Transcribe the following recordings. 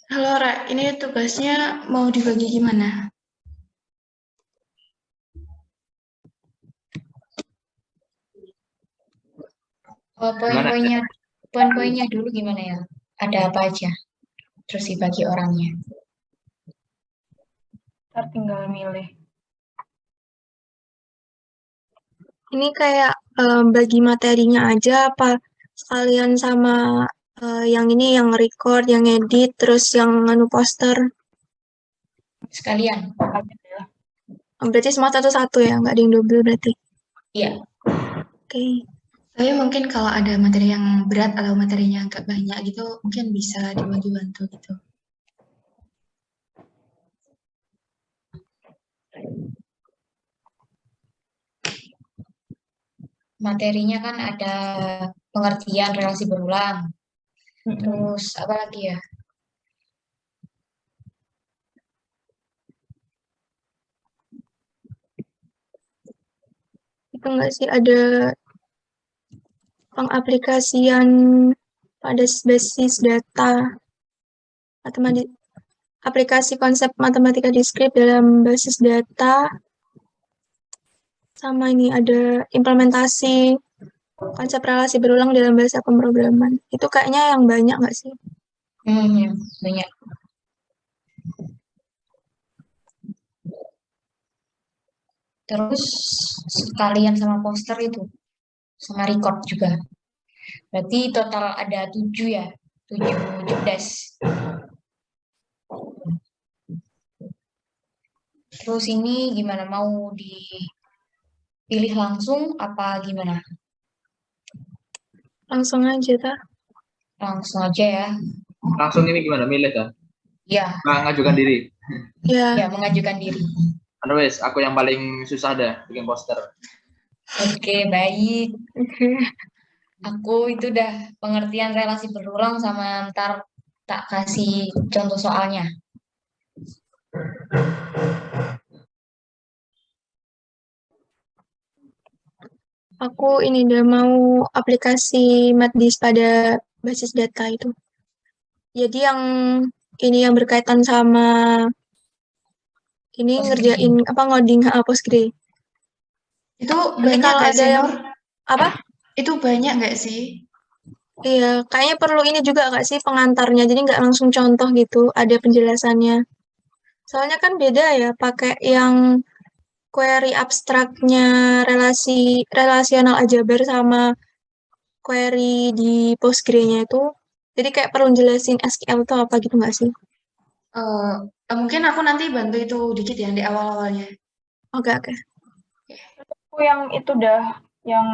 Halo Ra, ini tugasnya mau dibagi gimana? Gimana? Poin-poinnya dulu gimana ya? Ada apa aja? Terus dibagi orangnya. Ntar tinggal milih. Ini kayak bagi materinya aja apa sekalian sama yang ini yang record, yang edit, terus yang nganu poster. Sekalian. Berarti semua satu-satu ya, nggak ada yang double berarti. Iya. Oke. Tapi mungkin kalau ada materi yang berat atau materinya agak banyak gitu, mungkin bisa dibantu-bantu gitu. Materinya kan ada pengertian relasi berulang. Terus apa lagi ya? Itu nggak sih ada pengaplikasian pada basis data aplikasi konsep matematika diskrit dalam basis data, sama ini ada implementasi konsep relasi berulang dalam bahasa pemrograman. Itu kayaknya yang banyak nggak sih? Ya, banyak. Terus sekalian sama poster itu, sama record juga. Berarti total ada 7 ya, 7 jobdesk. Terus ini gimana, mau dipilih langsung apa gimana? Langsung aja, tak? Langsung aja ya. Langsung ini gimana? Milih kan? Ya, Mengajukan diri. Ya, ya mengajukan diri. Anyways, aku yang paling susah dah bikin poster. Oke, baik. oke. Aku itu udah pengertian relasi berulang sama ntar tak kasih contoh soalnya. Aku ini udah mau aplikasi MATDIS pada basis data itu. Jadi yang ini yang berkaitan sama ini Postgre. ngerjain apa ngoding Postgre. Itu Nanti banyak kalau nggak ada sih, yang Nur? apa? Itu banyak nggak sih? Iya, kayaknya perlu ini juga nggak sih pengantarnya, jadi nggak langsung contoh gitu, ada penjelasannya. Soalnya kan beda ya, pakai yang query abstraknya relasional aljabar sama query di Postgre-nya itu. Jadi kayak perlu jelasin SQL itu apa gitu nggak sih? Mungkin aku nanti bantu itu dikit ya di awal-awalnya. Oke, oke. Aku yang itu dah, yang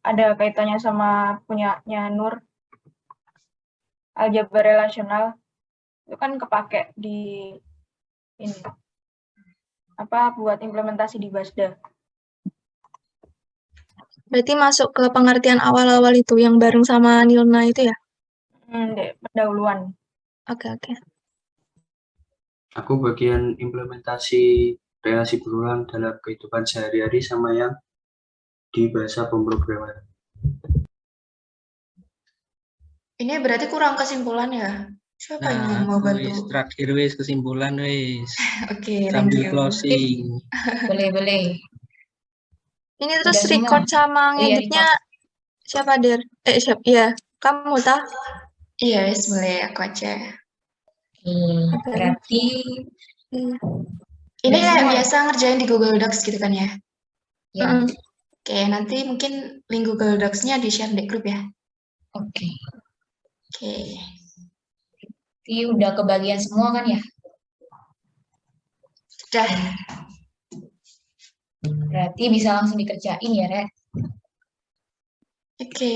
ada kaitannya sama punyanya Nur, aljabar relasional, itu kan kepake di ini apa buat implementasi di Basda. Berarti masuk ke pengertian awal-awal itu yang bareng sama Nilna itu ya? Dek, pendahuluan. Oke, oke. Aku bagian implementasi relasi berulang dalam kehidupan sehari-hari sama yang di bahasa pemrograman. Ini berarti kurang kesimpulan ya? Siapa ini yang mau bantu? Terakhir wis kesimpulan wis. Oke, thank Sambil you. closing. Boleh. Ini terus Udah record semua? sama Iya, ngeditnya siapa, Der? Siapa? Ya, kamu tah? Iya, wes boleh aku aja. Oke, berarti Iya. Ini udah kayak semua. biasa ngerjain di Google Docs gitu kan ya? Ya, Oke, nanti mungkin link Google Docs-nya di-share di grup ya. oke. Oke. Ini udah kebagian semua kan ya? Sudah. Berarti bisa langsung dikerjain ya, Rek? Oke.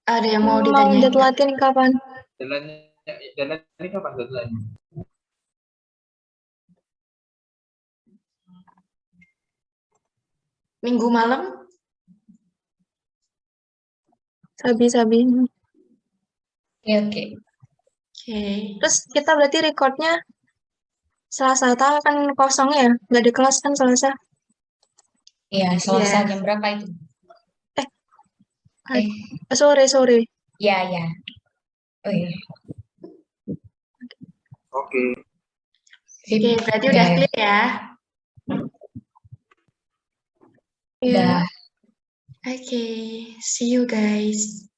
Ada yang mau Mau ditanyain nggak? deadline kapan? Deadline ini kapan deadline? Minggu malam? Sabi-sabi. Oke. Oke. Terus kita berarti recordnya Selasa, tahu kan kosong ya? Nggak ada kelas kan Selasa? Ya, Selasa Iya. jam berapa itu? Sore. Ya. Oh iya. Oke. Sip. Oke, berarti udah Ya, clear ya. Iya. udah. Oke, see you guys.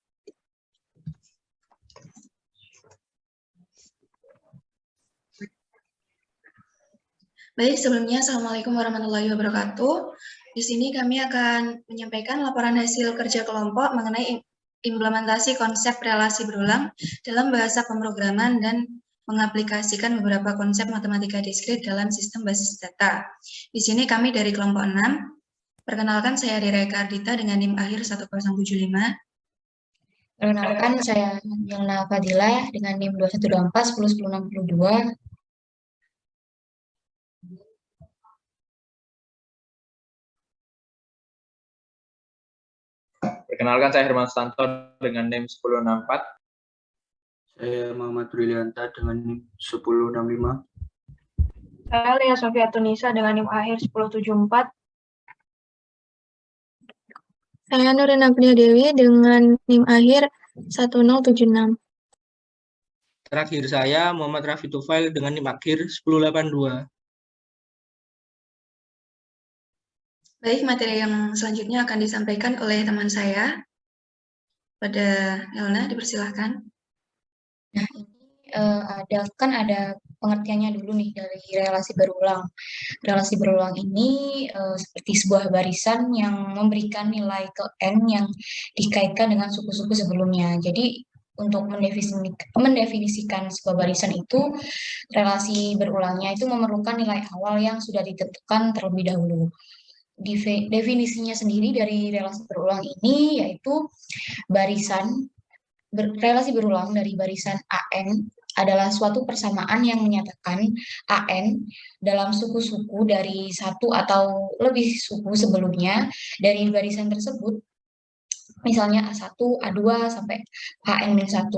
Baik, sebelumnya Assalamualaikum warahmatullahi wabarakatuh. Di sini kami akan menyampaikan laporan hasil kerja kelompok mengenai implementasi konsep relasi berulang dalam bahasa pemrograman dan mengaplikasikan beberapa konsep matematika diskrit dalam sistem basis data. Di sini kami dari kelompok 6. Perkenalkan, saya Rira Eka Ardita dengan NIM akhir 1075. Perkenalkan, saya Yelna Fadila dengan NIM 2124 101062. Perkenalkan, saya Herman Stanto dengan NIM 1064. Saya Muhammad Brilianta dengan NIM 1065. Saya Lea Sofia Tunisa dengan NIM akhir 1074. Saya Nurina Agnia Dewi dengan NIM akhir 1076. Terakhir saya Muhammad Rafi Tufail dengan NIM akhir 1082. Baik, materi yang selanjutnya akan disampaikan oleh teman saya. Pada Yelna, dipersilahkan. Nah, ini ada pengertiannya dulu nih dari relasi berulang. Relasi berulang ini seperti sebuah barisan yang memberikan nilai ke n yang dikaitkan dengan suku-suku sebelumnya. Jadi untuk mendefinisikan sebuah barisan itu, relasi berulangnya itu memerlukan nilai awal yang sudah ditentukan terlebih dahulu. Definisinya sendiri dari relasi berulang ini yaitu relasi berulang dari barisan AN adalah suatu persamaan yang menyatakan AN dalam suku-suku dari satu atau lebih suku sebelumnya dari barisan tersebut, misalnya A1, A2, sampai AN-1.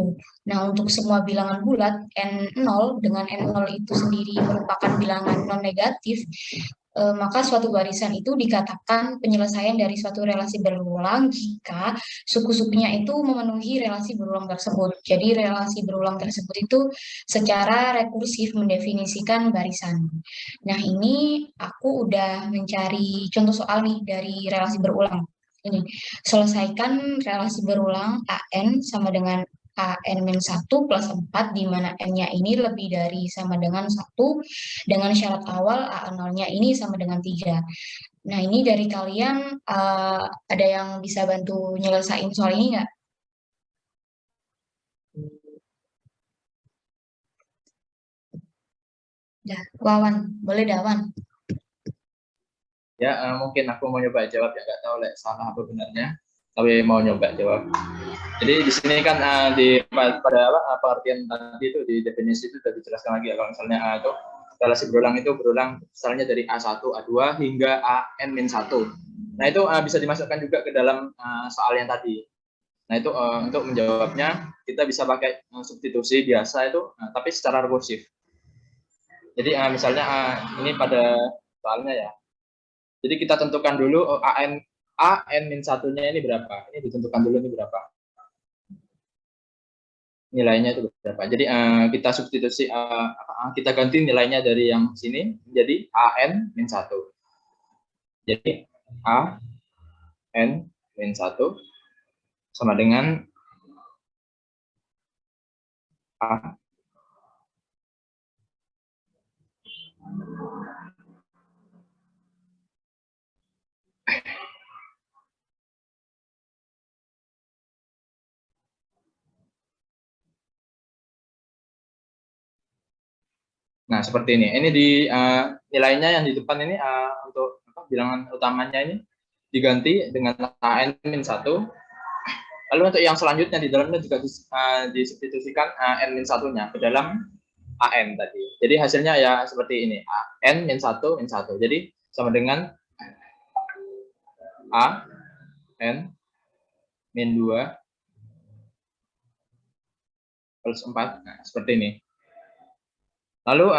Nah, untuk semua bilangan bulat, N0 dengan N0 itu sendiri merupakan bilangan non-negatif, maka suatu barisan itu dikatakan penyelesaian dari suatu relasi berulang jika suku-sukunya itu memenuhi relasi berulang tersebut. Jadi relasi berulang tersebut itu secara rekursif mendefinisikan barisan. Nah, ini aku udah mencari contoh soal nih dari relasi berulang. Ini, selesaikan relasi berulang AN sama dengan AN-1 plus 4, di mana N-nya ini lebih dari sama dengan 1, dengan syarat awal A0-nya ini sama dengan 3. Nah, ini dari kalian ada yang bisa bantu nyelesain soal ini nggak? Dah, Wawan, boleh Dawan. Ya, mungkin aku mau nyoba jawab, ya nggak tahu salah apa benarnya, tapi mau nyoba jawab. Jadi di sini kan pada pengertian tadi itu di definisi itu sudah dijelaskan lagi ya, kalau misalnya itu relasi berulang itu berulang misalnya dari A1, A2 hingga AN-1. Nah, itu bisa dimasukkan juga ke dalam soal yang tadi. Nah, itu untuk menjawabnya kita bisa pakai substitusi biasa itu, tapi secara rekursif. Jadi misalnya ini pada soalnya ya. Jadi kita tentukan dulu AN-1-nya ini berapa. Ini ditentukan dulu ini berapa. Nilainya itu berapa. Jadi kita substitusi, kita ganti nilainya dari yang sini menjadi AN-1. Jadi AN-1 sama dengan A. Nah, seperti ini. Ini di nilainya yang di depan ini untuk bilangan utamanya ini diganti dengan AN-1. Lalu untuk yang selanjutnya di dalamnya juga disubstitusikan N-1-nya ke dalam AN tadi. Jadi hasilnya ya seperti ini. N-1, N1. Jadi sama dengan A, N, min 2, plus 4. Nah, seperti ini. Lalu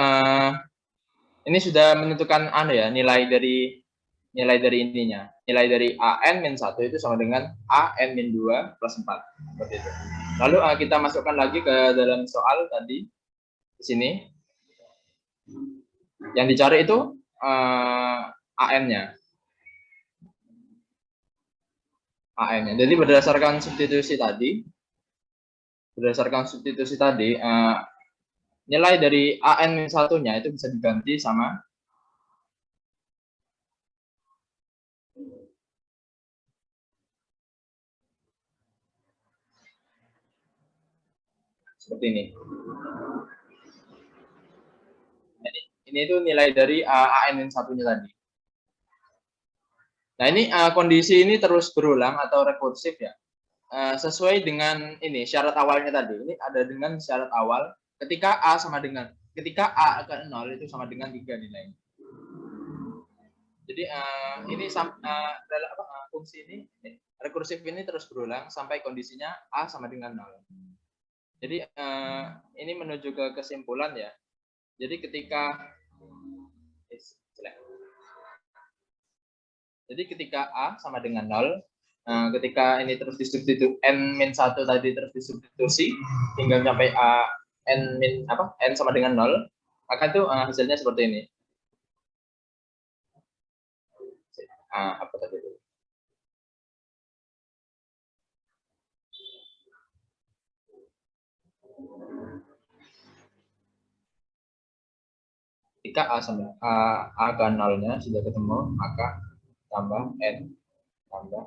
ini sudah menentukan nilai dari ininya. Nilai dari AN-1 itu sama dengan AN-2 plus 4. Seperti itu. Lalu kita masukkan lagi ke dalam soal tadi di sini. Yang dicari itu AN-nya. AN-nya. Jadi berdasarkan substitusi tadi, nilai dari AN-1-nya itu bisa diganti sama seperti ini. Ini itu nilai dari AN-1-nya tadi. Nah, ini kondisi ini terus berulang atau rekursif ya. Sesuai dengan ini syarat awalnya tadi. Ini ada dengan syarat awal ketika A ke 0 itu sama dengan 3 nilainya. Jadi ini fungsi ini rekursif ini terus berulang sampai kondisinya A sama dengan 0. Jadi ini menuju ke kesimpulan ya. Jadi ketika A sama dengan 0, ketika ini terus disubstitusi N-1 tadi terus disubstitusi hingga sampai N sama dengan 0, maka itu hasilnya seperti ini. Apa tadi itu? Ketika A ke 0-nya sudah ketemu, maka tambah N tambah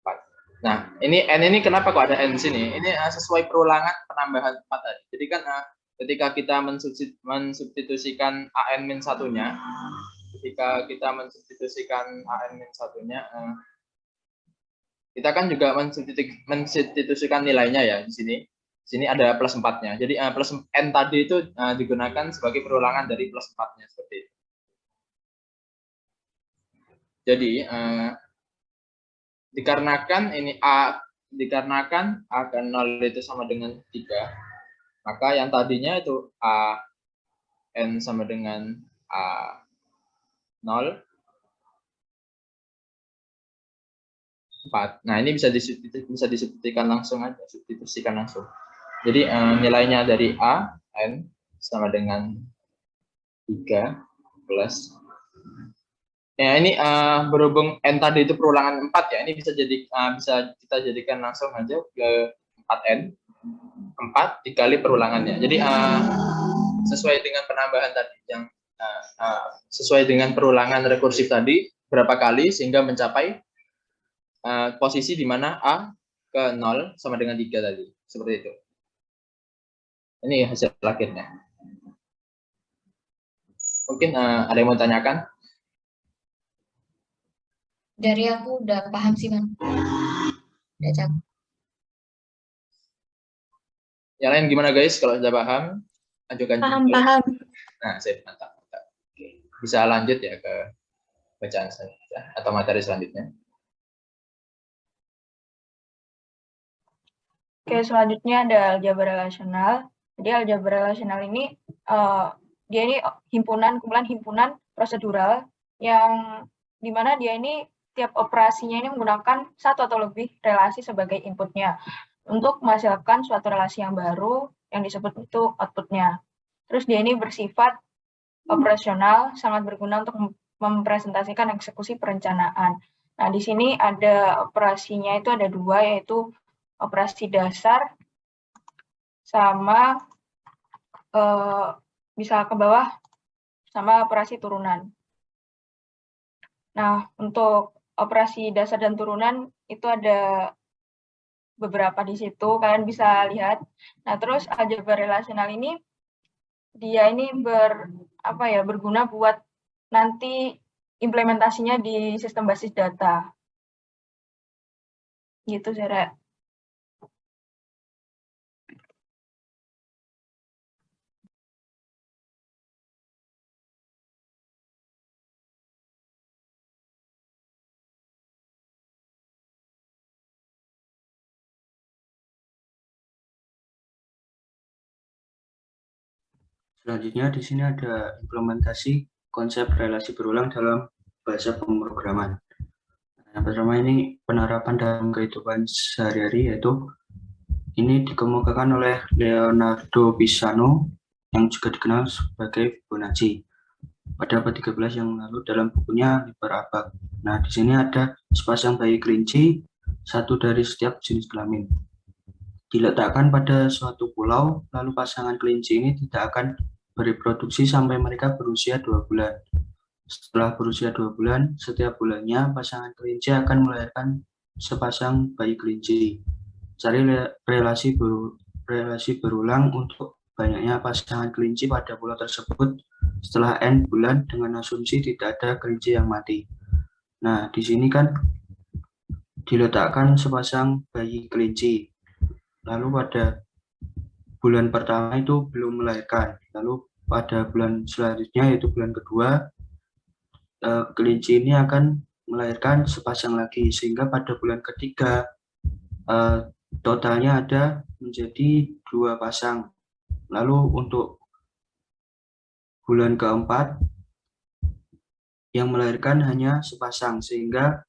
4. Nah, ini N ini kenapa kok ada N sini? Ini sesuai perulangan penambahan 4 tadi. Jadi kan ketika kita mensubstitusikan AN-1-nya, kita kan juga mensubstitusikan nilainya ya di sini. Di sini ada plus 4-nya. Jadi plus N tadi itu digunakan sebagai perulangan dari plus 4-nya seperti itu. Jadi dikarenakan A ke 0 itu sama dengan 3, maka yang tadinya itu N sama dengan 0, 4. Nah, ini bisa disubstitusikan langsung aja, substitusikan langsung. Jadi nilainya dari A, N sama dengan 3 plus. Ya, ini berhubung N tadi itu perulangan 4 ya, ini bisa kita jadikan langsung aja ke 4N. 4 dikali perulangannya. Jadi sesuai dengan penambahan tadi, yang sesuai dengan perulangan rekursif tadi, berapa kali sehingga mencapai posisi di mana A ke 0 sama dengan 3 tadi. Seperti itu. Ini hasil akhirnya. Mungkin ada yang mau tanyakan? Dari aku udah paham sih, Bang. Udah cak. Yang lain gimana guys? Kalau sudah paham, ajukan juga. Paham. Nah, mantap. Oke. Bisa lanjut ya ke bacaan selanjutnya atau materi selanjutnya. Oke, selanjutnya ada aljabar relasional. Jadi aljabar relasional ini dia ini kumpulan himpunan prosedural yang dimana dia ini tiap operasinya ini menggunakan satu atau lebih relasi sebagai inputnya untuk menghasilkan suatu relasi yang baru yang disebut itu outputnya. Terus dia ini bersifat operasional, sangat berguna untuk mempresentasikan eksekusi perencanaan. Nah, di sini ada operasinya itu ada 2, yaitu operasi dasar sama bisa ke bawah sama operasi turunan. Nah, untuk operasi dasar dan turunan itu ada beberapa di situ, kalian bisa lihat. Nah, terus aljabar relasional ini dia ini berguna buat nanti implementasinya di sistem basis data. Gitu, Sarah. Selanjutnya di sini ada implementasi konsep relasi berulang dalam bahasa pemrograman. Yang pertama ini penerapan dalam kehidupan sehari-hari, yaitu Ini dikemukakan oleh Leonardo Pisano yang juga dikenal sebagai Fibonacci pada abad 13 yang lalu dalam bukunya Liber Abad. Nah, di sini ada sepasang bayi kelinci, satu dari setiap jenis kelamin. Diletakkan pada suatu pulau, lalu pasangan kelinci ini tidak akan bereproduksi sampai mereka berusia 2 bulan. Setelah berusia 2 bulan, setiap bulannya pasangan kelinci akan melahirkan sepasang bayi kelinci. Cari relasi berulang untuk banyaknya pasangan kelinci pada pulau tersebut setelah N bulan dengan asumsi tidak ada kelinci yang mati. Nah, di sini kan diletakkan sepasang bayi kelinci. Lalu pada bulan pertama itu belum melahirkan. Lalu pada bulan selanjutnya, yaitu bulan kedua, kelinci ini akan melahirkan sepasang lagi. Sehingga pada bulan ketiga, totalnya ada menjadi 2 pasang. Lalu untuk bulan keempat yang melahirkan hanya sepasang, sehingga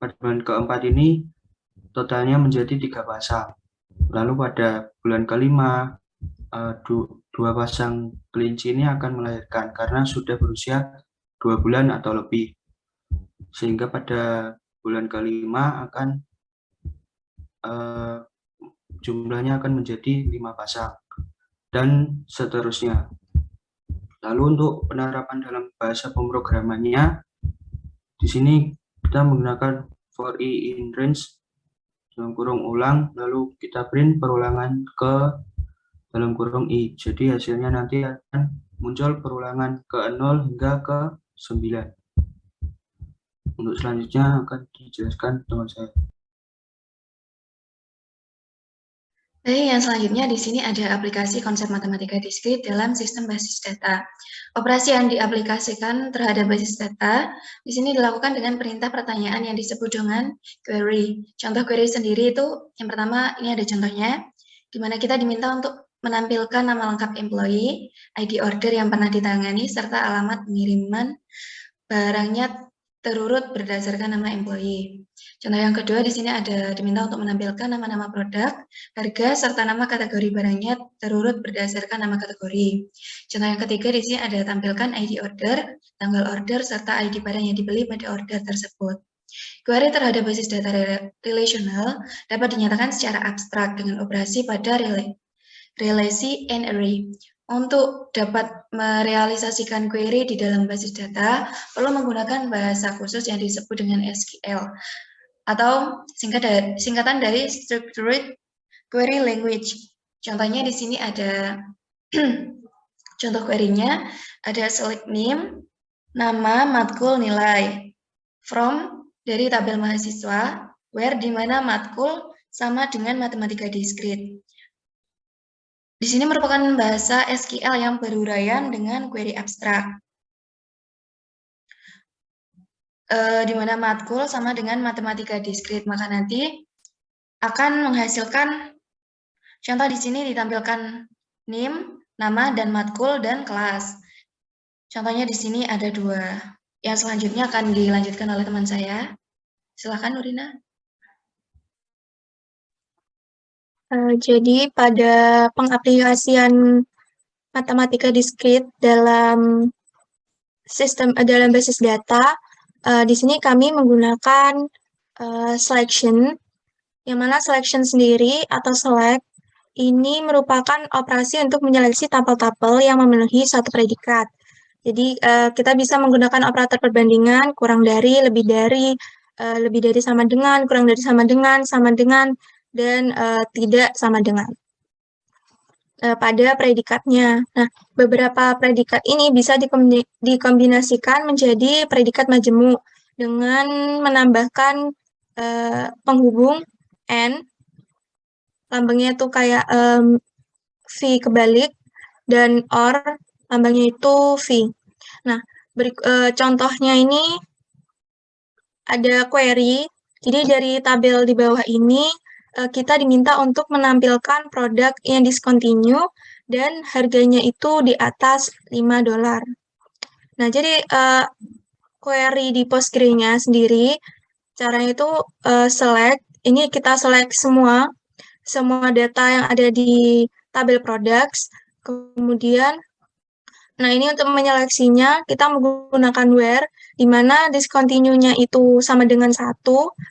pada bulan keempat ini totalnya menjadi 3 pasang. Lalu pada bulan kelima 2 pasang kelinci ini akan melahirkan karena sudah berusia 2 bulan atau lebih, sehingga pada bulan kelima akan jumlahnya akan menjadi 5 pasang, dan seterusnya. Lalu untuk penerapan dalam bahasa pemrogramannya, di sini kita menggunakan for i in range dalam kurung ulang, lalu kita print perulangan ke dalam kurung i. Jadi hasilnya nanti akan muncul perulangan ke 0 hingga ke 9. Untuk selanjutnya akan dijelaskan teman saya. Baik, yang selanjutnya di sini ada aplikasi konsep matematika diskrit dalam sistem basis data. Operasi yang diaplikasikan terhadap basis data di sini dilakukan dengan perintah pertanyaan yang disebut dengan query. Contoh query sendiri itu yang pertama ini ada contohnya, di mana kita diminta untuk menampilkan nama lengkap employee, ID order yang pernah ditangani, serta alamat pengiriman barangnya terurut berdasarkan nama employee. Contoh yang kedua di sini ada diminta untuk menampilkan nama-nama produk, harga, serta nama kategori barangnya terurut berdasarkan nama kategori. Contoh yang ketiga di sini ada tampilkan ID order, tanggal order, serta ID barang yang dibeli pada order tersebut. Query terhadap basis data relational dapat dinyatakan secara abstrak dengan operasi pada relasi and array. Untuk dapat merealisasikan query di dalam basis data, perlu menggunakan bahasa khusus yang disebut dengan SQL, atau singkatan dari Structured Query Language. Contohnya di sini ada contoh query-nya, ada select name, nama, matkul, nilai, from dari tabel mahasiswa, where di mana matkul sama dengan matematika diskrit. Di sini merupakan bahasa SQL yang beruraian dengan query abstrak, di mana matkul sama dengan matematika diskrit, maka nanti akan menghasilkan contoh di sini ditampilkan name, nama, dan matkul, dan kelas. Contohnya di sini ada 2. Yang selanjutnya akan dilanjutkan oleh teman saya. Silakan, Nurina. Jadi pada pengaplikasian matematika diskrit dalam sistem dalam basis data, di sini kami menggunakan selection, yang mana selection sendiri atau select ini merupakan operasi untuk menyeleksi tabel-tabel yang memenuhi suatu predikat. Jadi kita bisa menggunakan operator perbandingan, kurang dari, lebih dari sama dengan, kurang dari sama dengan, dan tidak sama dengan pada predikatnya. Nah, beberapa predikat ini bisa dikombinasikan menjadi predikat majemuk dengan menambahkan penghubung N, lambangnya itu kayak V kebalik, dan OR, lambangnya itu V. Nah, contohnya ini ada query. Jadi dari tabel di bawah ini kita diminta untuk menampilkan produk yang discontinue dan harganya itu di atas $5. Nah, jadi query di Postgre-nya sendiri, caranya itu select, ini kita select semua semua data yang ada di tabel products. Kemudian, nah ini untuk menyeleksinya, kita menggunakan where, di mana discontinue-nya itu sama dengan 1,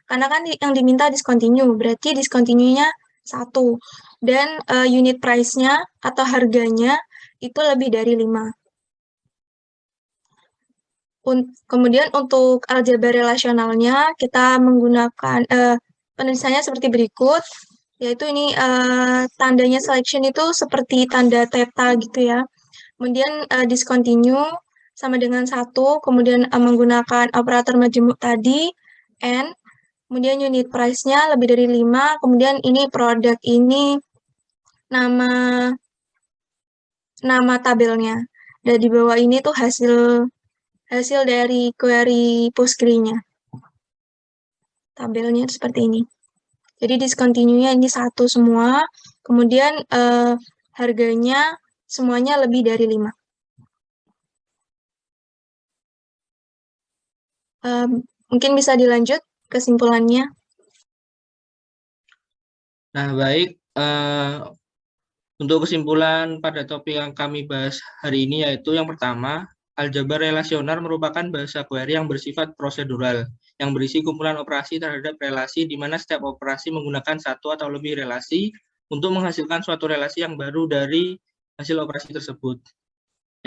karena kan yang diminta discontinue, berarti discontinue-nya 1. Dan unit price-nya atau harganya itu lebih dari 5. Kemudian untuk aljabar relasionalnya, kita menggunakan penulisannya seperti berikut, yaitu ini tandanya selection itu seperti tanda theta gitu ya. Kemudian discontinue sama dengan 1, kemudian menggunakan operator majemuk tadi, N, kemudian unit price-nya lebih dari 5, kemudian ini produk ini nama tabelnya. Dan di bawah ini tuh hasil dari query Postgre-nya. Tabelnya seperti ini. Jadi discontinue-nya ini 1 semua, kemudian harganya semuanya lebih dari 5. Mungkin bisa dilanjut kesimpulannya. Nah, baik. Untuk kesimpulan pada topik yang kami bahas hari ini yaitu yang pertama, aljabar relasional merupakan bahasa query yang bersifat prosedural, yang berisi kumpulan operasi terhadap relasi di mana setiap operasi menggunakan satu atau lebih relasi untuk menghasilkan suatu relasi yang baru dari hasil operasi tersebut.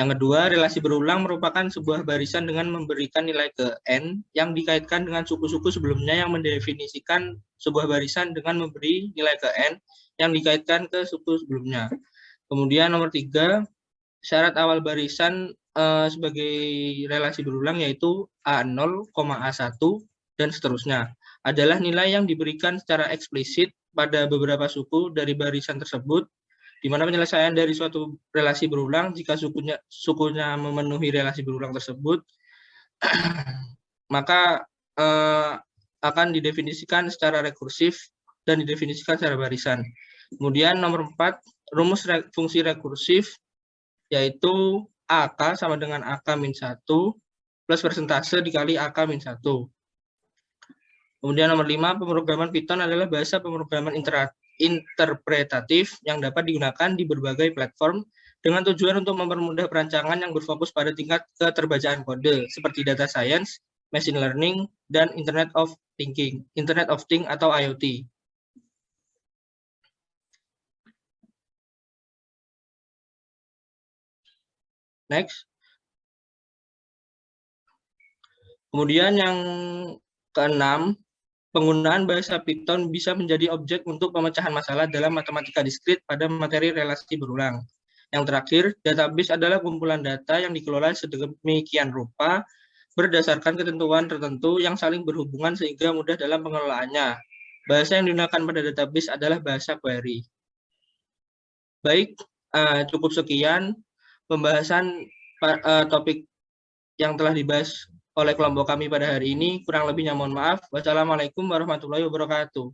Yang kedua, relasi berulang merupakan sebuah barisan dengan memberikan nilai ke N yang dikaitkan dengan suku-suku sebelumnya yang mendefinisikan sebuah barisan dengan memberi nilai ke N yang dikaitkan ke suku sebelumnya. Kemudian nomor 3, syarat awal barisan sebagai relasi berulang yaitu A0, A1, dan seterusnya adalah nilai yang diberikan secara eksplisit pada beberapa suku dari barisan tersebut, di mana penyelesaian dari suatu relasi berulang jika sukunya memenuhi relasi berulang tersebut, maka akan didefinisikan secara rekursif dan didefinisikan secara barisan. Kemudian nomor 4, rumus fungsi rekursif yaitu AK sama dengan AK-1 plus persentase dikali AK-1. Kemudian nomor 5, pemrograman Python adalah bahasa pemrograman interpretatif yang dapat digunakan di berbagai platform dengan tujuan untuk mempermudah perancangan yang berfokus pada tingkat keterbacaan kode seperti data science, machine learning, dan Internet of Things atau IoT. Next. Kemudian yang keenam, penggunaan bahasa Python bisa menjadi objek untuk pemecahan masalah dalam matematika diskrit pada materi relasi berulang. Yang terakhir, database adalah kumpulan data yang dikelola sedemikian rupa berdasarkan ketentuan tertentu yang saling berhubungan sehingga mudah dalam pengelolaannya. Bahasa yang digunakan pada database adalah bahasa query. Baik, cukup sekian pembahasan topik yang telah dibahas oleh kelompok kami pada hari ini. Kurang lebihnya mohon maaf. Wassalamualaikum warahmatullahi wabarakatuh.